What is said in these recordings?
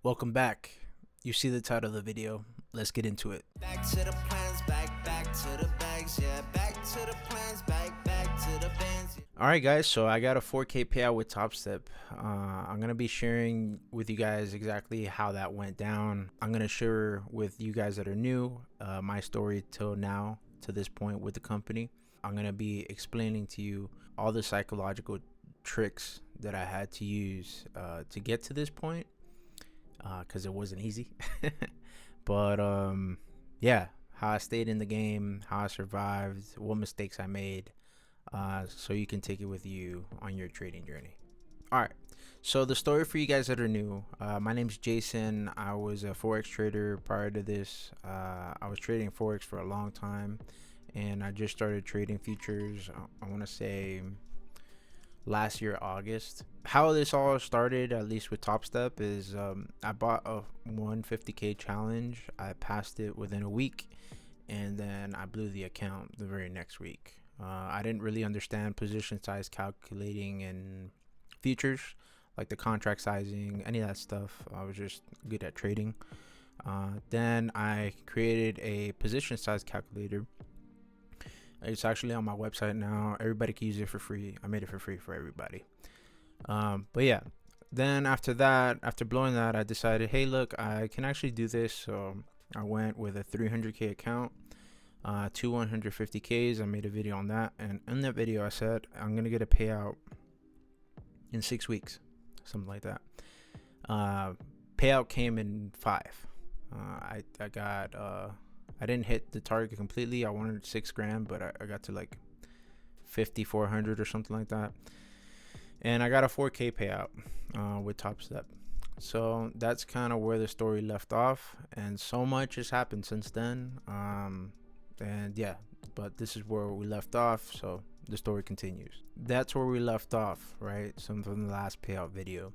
Welcome back. You see the title of the video. Let's get into it. Back to the plans, back to the bags, yeah. Back to the plans, back to the bands. Alright guys, so I got a 4K payout with TopStep. I'm going to be sharing with you guys exactly how that went down. I'm going to share with you guys that are new my story till now, to this point with the company. I'm going to be explaining to you all the psychological tricks that I had to use to get to this point, because it wasn't easy. But yeah, how I stayed in the game, how I survived, what mistakes I made, so you can take it with you on your trading journey. All right, so the story for you guys that are new, my name's Jason. I was a Forex trader prior to this. I was trading Forex for a long time, and I just started trading futures, I want to say last year August. How this all started, at least with TopStep, is I bought a 150k challenge. I passed it within a week, and then I blew the account the very next week. I didn't really understand position size calculating and futures, like the contract sizing, any of that stuff. I was just good at trading. Then I created a position size calculator. It's actually on my website now. Everybody can use it for free. I made it for free for everybody. But yeah, then after that, after blowing that, I decided, hey, look, I can actually do this. So I went with a 300k account, 150ks. I made a video on that, and in that video I said I'm gonna get a payout in 6 weeks, something like that. Payout came in 5. I didn't hit the target completely. I wanted 6 grand, but I got to like 5,400 or something like that, and I got a 4k payout with TopStep. So that's kind of where the story left off, and so much has happened since then. And yeah, but this is where we left off, so the story continues. That's where we left off, right? Some from the last payout video.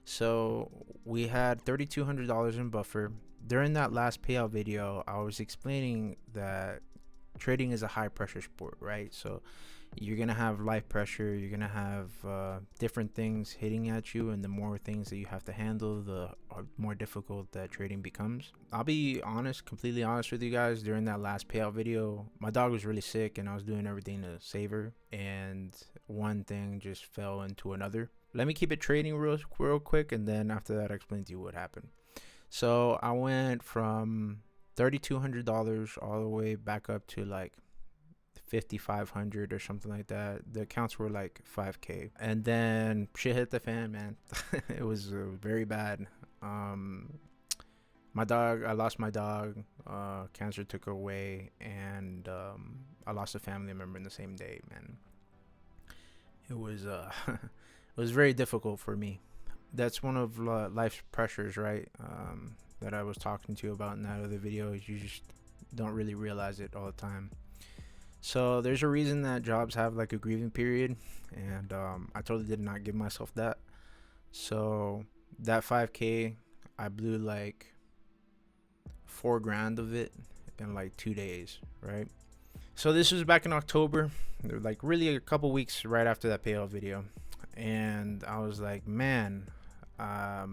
So we had $3,200 in buffer. During that last payout video, I was explaining that trading is a high pressure sport, right? So you're gonna have life pressure, you're gonna have different things hitting at you, and the more things that you have to handle, the more difficult that trading becomes. I'll be honest, completely honest with you guys. During that last payout video, my dog was really sick, and I was doing everything to save her, and one thing just fell into another. Let me keep it trading real quick, and then after that, I'll explain to you what happened. So I went from $3,200 all the way back up to like 5,500 or something like that. The accounts were like 5k, and then shit hit the fan, man. It was very bad. My dog, I lost my dog. Cancer took her away, and I lost a family member in the same day, man. It was it was very difficult for me. That's one of life's pressures, right? That I was talking to you about in that other video. Is you just don't really realize it all the time. So there's a reason that jobs have like a grieving period, and I totally did not give myself that. So that 5k, I blew like 4 grand of it in like 2 days, right? So this was back in October, like really a couple weeks right after that payout video, and I was like, man, I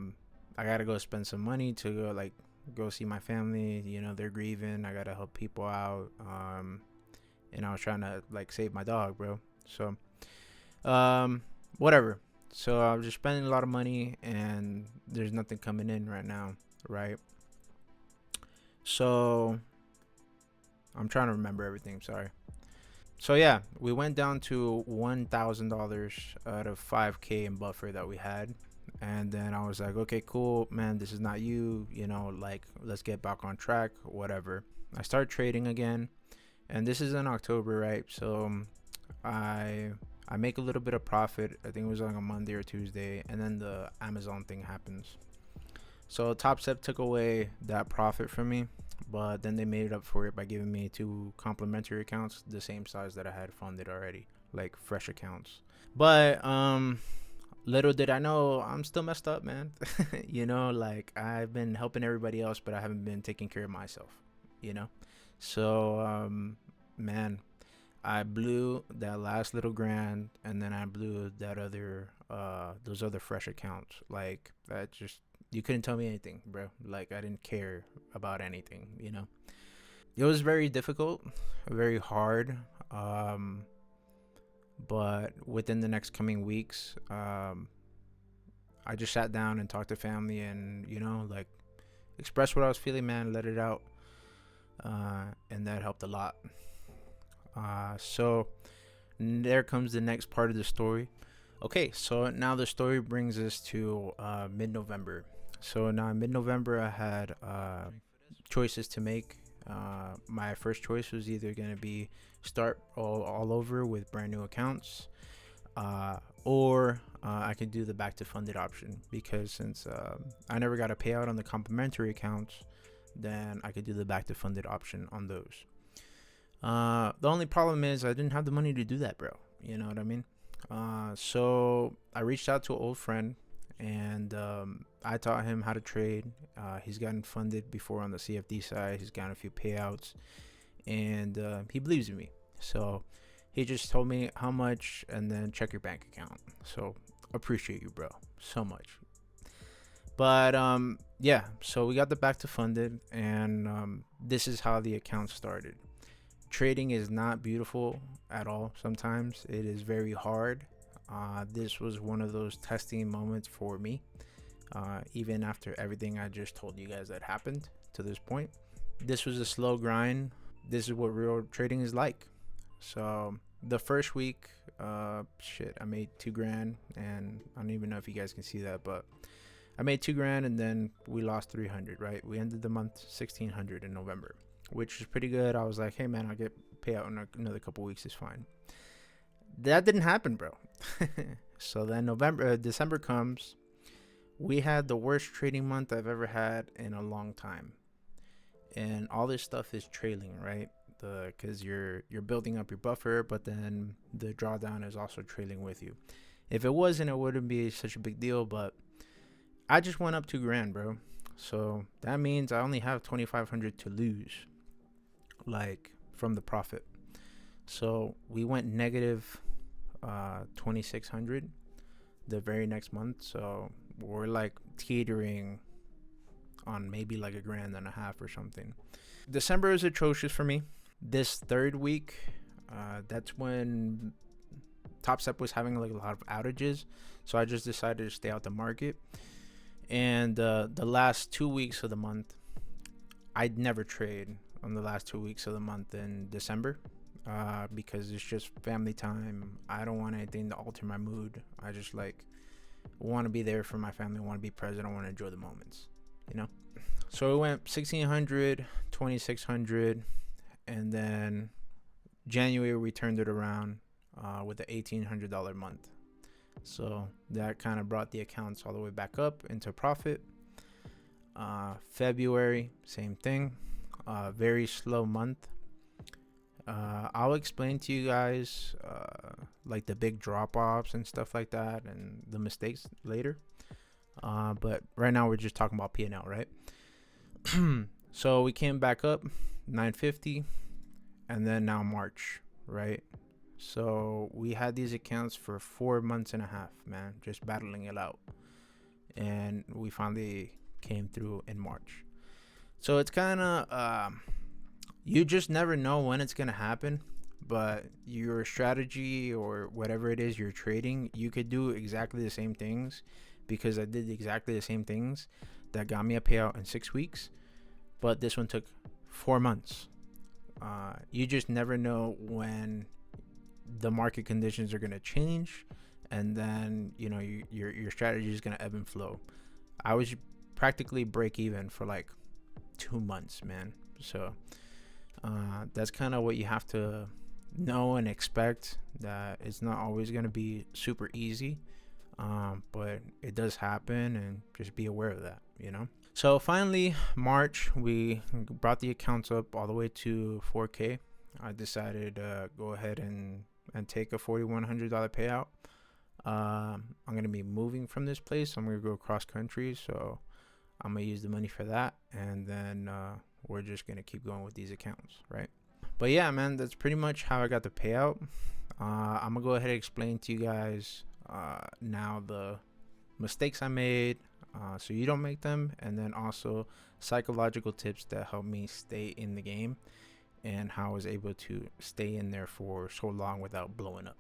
gotta go spend some money to go see my family. You know, they're grieving. I gotta help people out. And I was trying to like save my dog, bro. So whatever. So I was just spending a lot of money, and there's nothing coming in right now, right? So I'm trying to remember everything. Sorry. So yeah, we went down to $1,000 out of 5k in buffer that we had. And then I was like, okay, cool, man, this is not you, you know, like, let's get back on track, whatever. I started trading again, and this is in October, right? So I make a little bit of profit. I think it was like a Monday or Tuesday, and then the Amazon thing happens. So TopStep took away that profit from me, but then they made up for it by giving me 2 complimentary accounts the same size that I had funded already, like fresh accounts. But little did I know, I'm still messed up, man. You know, like, I've been helping everybody else, but I haven't been taking care of myself, you know? So, man, I blew that last little grand, and then I blew that other, those other fresh accounts. Like, that just You couldn't tell me anything, bro. Like, I didn't care about anything, you know. It was very difficult, very hard. But within the next coming weeks, I just sat down and talked to family, and like, expressed what I was feeling, man. Let it out, and that helped a lot. So there comes the next part of the story. Okay, so now the story brings us to mid-November. So now in mid-November, I had choices to make. My first choice was either going to be start all over with brand new accounts, or I could do the back to funded option, because since I never got a payout on the complimentary accounts, then I could do the back to funded option on those. The only problem is I didn't have the money to do that, bro. You know what I mean? So I reached out to an old friend, and I taught him how to trade. He's gotten funded before on the CFD side. He's gotten a few payouts, and he believes in me. So he just told me how much, and then check your bank account. So appreciate you, bro, so much. But yeah, so we got the back to funded, and this is how the account started. Trading is not beautiful at all. Sometimes it is very hard. This was one of those testing moments for me. Even after everything I just told you guys that happened to this point, this was a slow grind. This is what real trading is like. So the first week, I made $2,000, and I don't even know if you guys can see that, but I made $2,000, and then we lost 300. Right, we ended the month 1,600 in November, which is pretty good. I was like, hey man, I'll get payout in another couple weeks, it's fine. That didn't happen, bro. So then December comes. We had the worst trading month I've ever had in a long time, and all this stuff is trailing, right? Because you're building up your buffer, but then the drawdown is also trailing with you. If it wasn't, it wouldn't be such a big deal, but I just went up $2,000, bro. So that means I only have 2,500 to lose, like, from the profit. So we went negative 2,600 the very next month. So we're like teetering on maybe like $1,500 or something. December is atrocious for me. This third week, that's when TopStep was having like a lot of outages. So I just decided to stay out the market. And the last 2 weeks of the month, I'd never trade on the last 2 weeks of the month in December, because it's just family time. I don't want anything to alter my mood. I just like want to be there for my family. I want to be present. I want to enjoy the moments, you know. So it went 1,600, 2,600, and then January we turned it around with the $1,800 month. So that kind of brought the accounts all the way back up into profit. February, same thing. Very slow month. I'll explain to you guys like the big drop-offs and stuff like that, and the mistakes later. But right now we're just talking about P&L, right? So we came back up 950, and then now March, right? So we had these accounts for 4 months and a half, man, just battling it out, and we finally came through in March. So it's kind of you just never know when it's gonna happen, but your strategy or whatever it is you're trading, you could do exactly the same things, because I did exactly the same things that got me a payout in 6 weeks, but this one took 4 months. You just never know when the market conditions are gonna change, and then your strategy is gonna ebb and flow. I was practically break even for like 2 months, man. So that's kind of what you have to know and expect, that it's not always going to be super easy, but it does happen, and just be aware of that, So finally, March, we brought the accounts up all the way to 4K. I decided to go ahead and take a $4,100 payout. I'm going to be moving from this place. I'm going to go cross country, so I'm going to use the money for that, and then we're just going to keep going with these accounts, right? But yeah, man, that's pretty much how I got the payout. I'm going to go ahead and explain to you guys now the mistakes I made, so you don't make them, and then also psychological tips that help me stay in the game and how I was able to stay in there for so long without blowing up.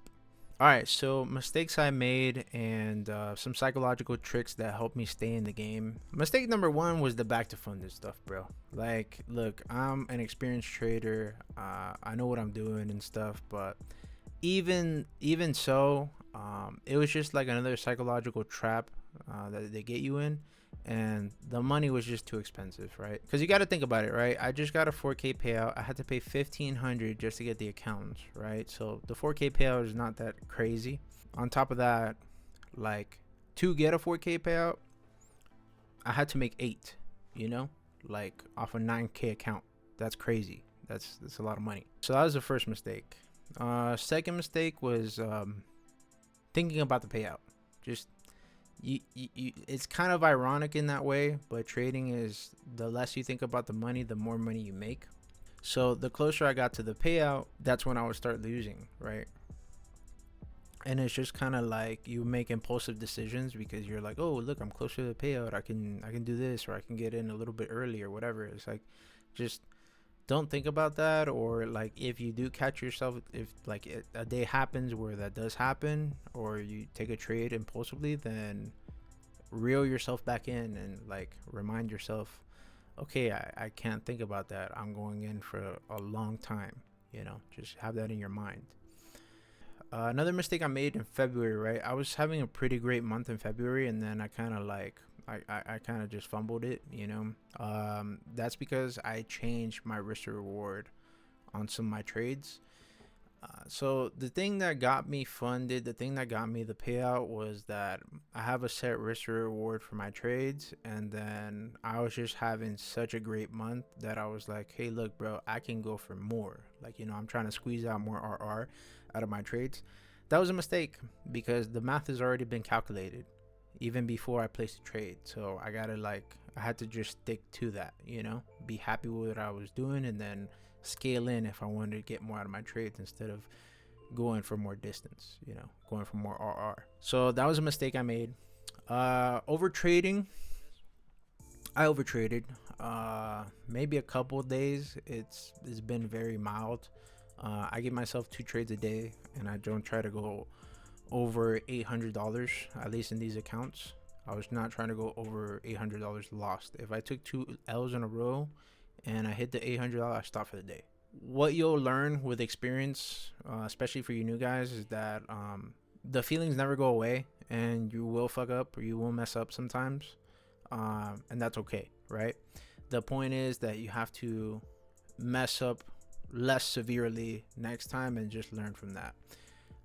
All right, so mistakes I made and some psychological tricks that helped me stay in the game. Mistake number one was the back to funded stuff, bro. Like, look, I'm an experienced trader. I know what I'm doing and stuff, but even so, it was just like another psychological trap that they get you in, and the money was just too expensive, right? Because you got to think about it, right? I just got a 4K payout. I had to pay $1,500 just to get the accounts, right? So the 4K payout is not that crazy. On top of that, like, to get a 4K payout, I had to make 8, you know, like off a 9K account. That's crazy. That's a lot of money. So that was the first mistake. Second mistake was thinking about the payout. Just you, it's kind of ironic in that way, but trading is, the less you think about the money, the more money you make. So the closer I got to the payout, that's when I would start losing, right? And it's just kind of like you make impulsive decisions because you're like, oh, look, I'm closer to the payout. I can do this, or I can get in a little bit early, or whatever. It's like, just don't think about that. Or like, if you do catch yourself, if like a day happens where that does happen, or you take a trade impulsively, then reel yourself back in and like remind yourself, okay, I can't think about that. I'm going in for a long time, you know. Just have that in your mind. Another mistake I made in February, right? I was having a pretty great month in February, and then I kind of like I kind of just fumbled it, you know. That's because I changed my risk to reward on some of my trades. So the thing that got me funded, the thing that got me the payout, was that I have a set risk to reward for my trades, and then I was just having such a great month that I was like, hey, look, bro, I can go for more. Like, you know, I'm trying to squeeze out more RR out of my trades. That was a mistake because the math has already been calculated even before I placed a trade. So I had to just stick to that, you know, be happy with what I was doing, and then scale in if I wanted to get more out of my trades instead of going for more distance, you know, going for more RR. So that was a mistake I made. Over trading, I overtraded. Maybe a couple of days. It's been very mild. I give myself 2 trades a day, and I don't try to go over $800, at least in these accounts. I was not trying to go over $800 lost. If I took 2 L's in a row and I hit the $800, I stop for the day. What you'll learn with experience, especially for you new guys, is that the feelings never go away, and you will fuck up or you will mess up sometimes, and that's okay, right? The point is that you have to mess up less severely next time and just learn from that.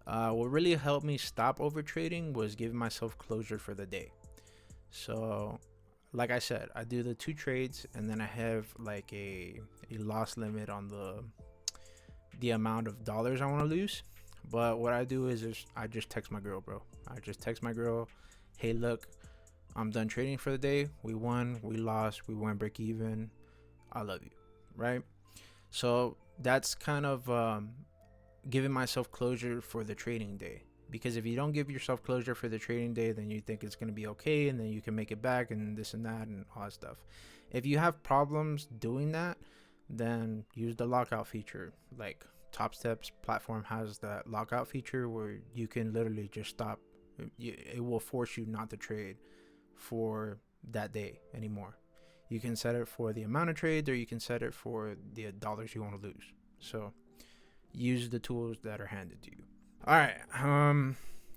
What really helped me stop over trading was giving myself closure for the day. So like I said, I do the 2 trades, and then I have like a loss limit on the amount of dollars I want to lose. But what I do is I just text my girl, bro. I just text my girl, hey, look, I'm done trading for the day. We won, we lost, we went break even. I love you, right? So that's kind of giving myself closure for the trading day. Because if you don't give yourself closure for the trading day, then you think it's going to be okay, and then you can make it back and this and that and all that stuff. If you have problems doing that, then use the lockout feature. Like TopStep's platform has that lockout feature where you can literally just stop. It will force you not to trade for that day anymore. You can set it for the amount of trades, or you can set it for the dollars you want to lose. So use the tools that are handed to you. All right.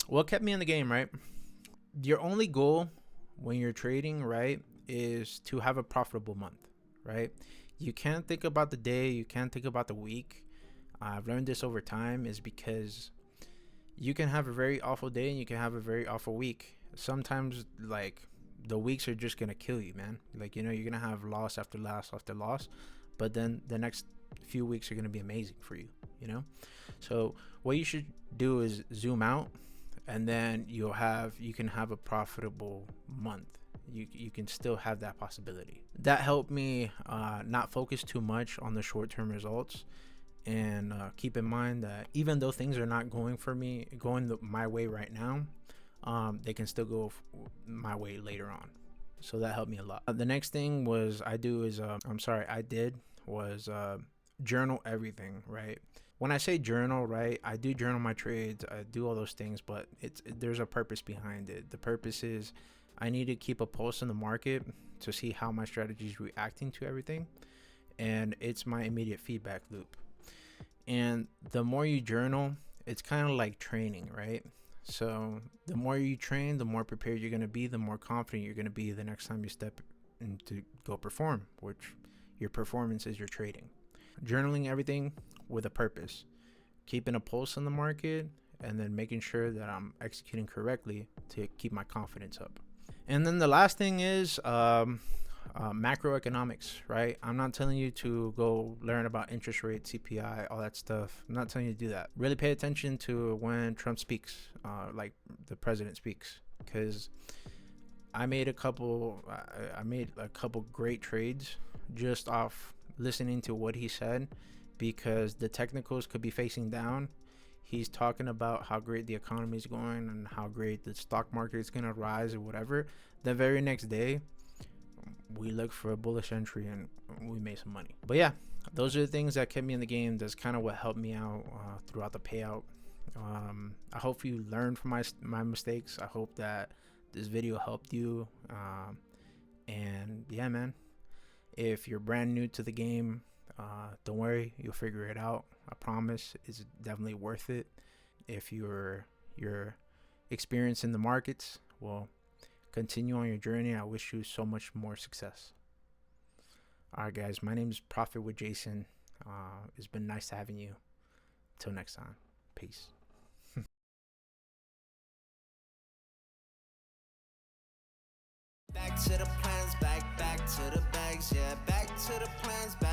What kept me in the game, right? Your only goal when you're trading, right, is to have a profitable month, right? You can't think about the day. You can't think about the week. I've learned this over time, is because you can have a very awful day and you can have a very awful week. Sometimes, like, the weeks are just going to kill you, man. Like, you know, you're going to have loss after loss after loss. But then the next few weeks are going to be amazing for you, you know? So what you should do is zoom out, and then you can have a profitable month. You can still have that possibility. That helped me not focus too much on the short-term results, and keep in mind that even though things are not going my way right now, they can still go my way later on. So that helped me a lot. The next thing was I did was journal everything, right? When I say journal, right, I do journal my trades, I do all those things, but there's a purpose behind it. The purpose is I need to keep a pulse in the market to see how my strategy is reacting to everything, and it's my immediate feedback loop. And the more you journal, it's kind of like training, right? So the more you train, the more prepared you're going to be, the more confident you're going to be the next time you step in to go perform, which your performance is your trading. Journaling everything with a purpose, keeping a pulse on the market, and then making sure that I'm executing correctly to keep my confidence up. And then the last thing is macroeconomics, right? I'm not telling you to go learn about interest rate, CPI, all that stuff. I'm not telling you to do that. Really pay attention to when Trump speaks, like the president speaks, because I made a couple great trades just off listening to what he said, because the technicals could be facing down. He's talking about how great the economy is going and how great the stock market is going to rise or whatever. The very next day, we look for a bullish entry and we made some money. But yeah, those are the things that kept me in the game. That's kind of what helped me out throughout the payout. I hope you learned from my mistakes. I hope that this video helped you. And yeah, man, if you're brand new to the game, don't worry, you'll figure it out. I promise, it's definitely worth it. If you're experienced in the markets, well, continue on your journey. I wish you so much more success. All right, guys, my name is Profit with Jason. It's been nice having you. Till next time, peace. Back to the plans, back to the bags, yeah, back to the plans, back